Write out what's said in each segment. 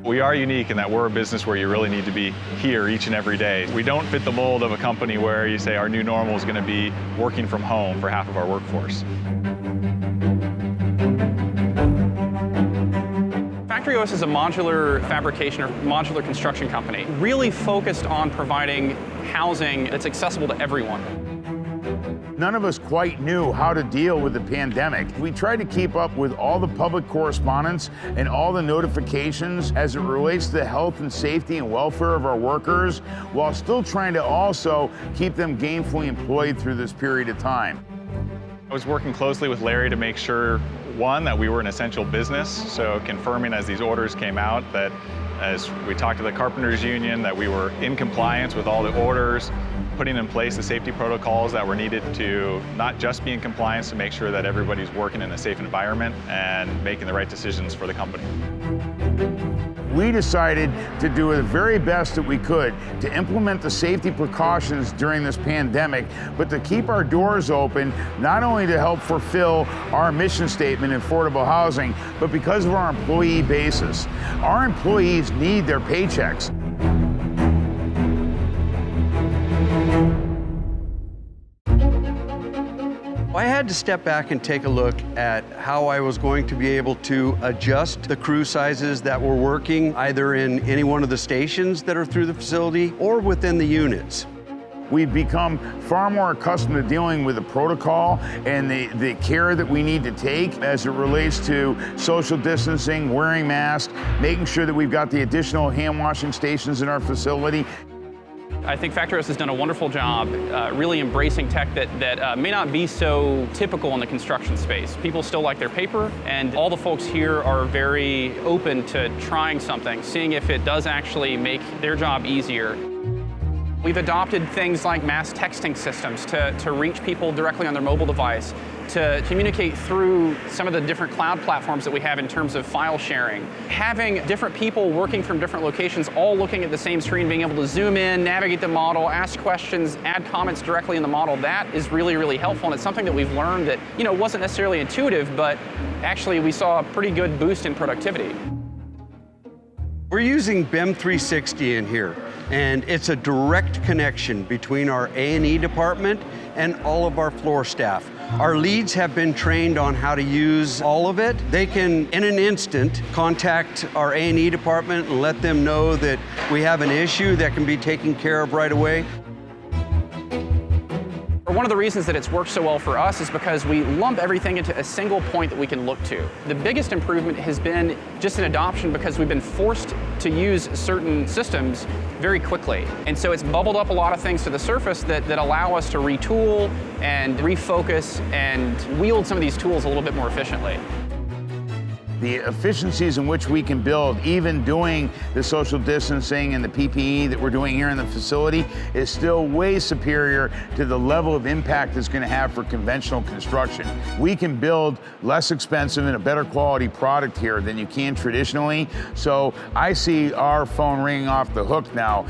We are unique in that we're a business where you really need to be here each and every day. We don't fit the mold of a company where you say our new normal is going to be working from home for half of our workforce. Factory OS is a modular fabrication or modular construction company, really focused on providing housing that's accessible to everyone. None of us quite knew how to deal with the pandemic. We tried to keep up with all the public correspondence and all the notifications as it relates to the health and safety and welfare of our workers, while still trying to also keep them gainfully employed through this period of time. I was working closely with Larry to make sure, one, that we were an essential business, so confirming as these orders came out that as we talked to the Carpenters Union that we were in compliance with all the orders, putting in place the safety protocols that were needed to not just be in compliance to make sure that everybody's working in a safe environment and making the right decisions for the company. We decided to do the very best that we could to implement the safety precautions during this pandemic, but to keep our doors open, not only to help fulfill our mission statement in affordable housing, but because of our employee basis. Our employees need their paychecks. I had to step back and take a look at how I was going to be able to adjust the crew sizes that were working either in any one of the stations that are through the facility or within the units. We've become far more accustomed to dealing with the protocol and the care that we need to take as it relates to social distancing, wearing masks, making sure that we've got the additional hand washing stations in our facility. I think Factory OS has done a wonderful job really embracing tech that may not be so typical in the construction space. People still like their paper, and all the folks here are very open to trying something, seeing if it does actually make their job easier. We've adopted things like mass texting systems to reach people directly on their mobile device, to communicate through some of the different cloud platforms that we have in terms of file sharing. Having different people working from different locations all looking at the same screen, being able to zoom in, navigate the model, ask questions, add comments directly in the model, that is really, really helpful. And it's something that we've learned that, wasn't necessarily intuitive, but actually we saw a pretty good boost in productivity. We're using BIM 360 in here, and it's a direct connection between our A&E department and all of our floor staff. Our leads have been trained on how to use all of it. They can, in an instant, contact our A&E department and let them know that we have an issue that can be taken care of right away. One of the reasons that it's worked so well for us is because we lump everything into a single point that we can look to. The biggest improvement has been just an adoption because we've been forced to use certain systems very quickly. And so it's bubbled up a lot of things to the surface that allow us to retool and refocus and wield some of these tools a little bit more efficiently. The efficiencies in which we can build, even doing the social distancing and the PPE that we're doing here in the facility, is still way superior to the level of impact it's going to have for conventional construction. We can build less expensive and a better quality product here than you can traditionally. So I see our phone ringing off the hook now.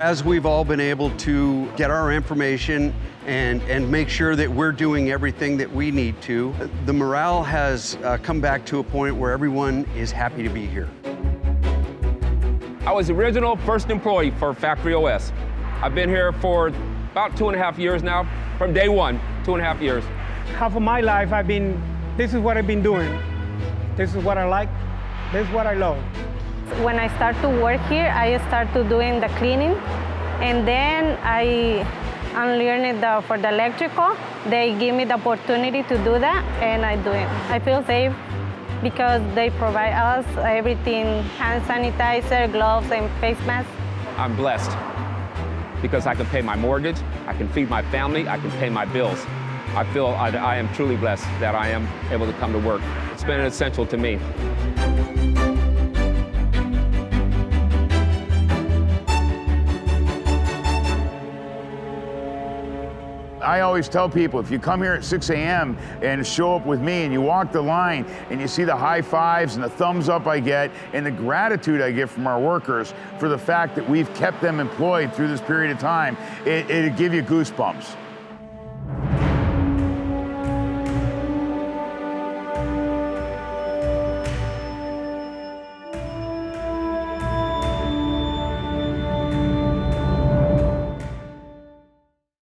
As we've all been able to get our information and make sure that we're doing everything that we need to, the morale has come back to a point where everyone is happy to be here. I was the original first employee for Factory OS. I've been here for about 2.5 years now, from day one, 2.5 years. Half of my life this is what I've been doing. This is what I like, this is what I love. When I start to work here, I start to doing the cleaning, and then I learned for the electrical. They give me the opportunity to do that, and I do it. I feel safe because they provide us everything, hand sanitizer, gloves, and face masks. I'm blessed because I can pay my mortgage, I can feed my family, I can pay my bills. I feel I am truly blessed that I am able to come to work. It's been essential to me. I always tell people, if you come here at 6 a.m. and show up with me and you walk the line and you see the high fives and the thumbs up I get and the gratitude I get from our workers for the fact that we've kept them employed through this period of time, it'll give you goosebumps.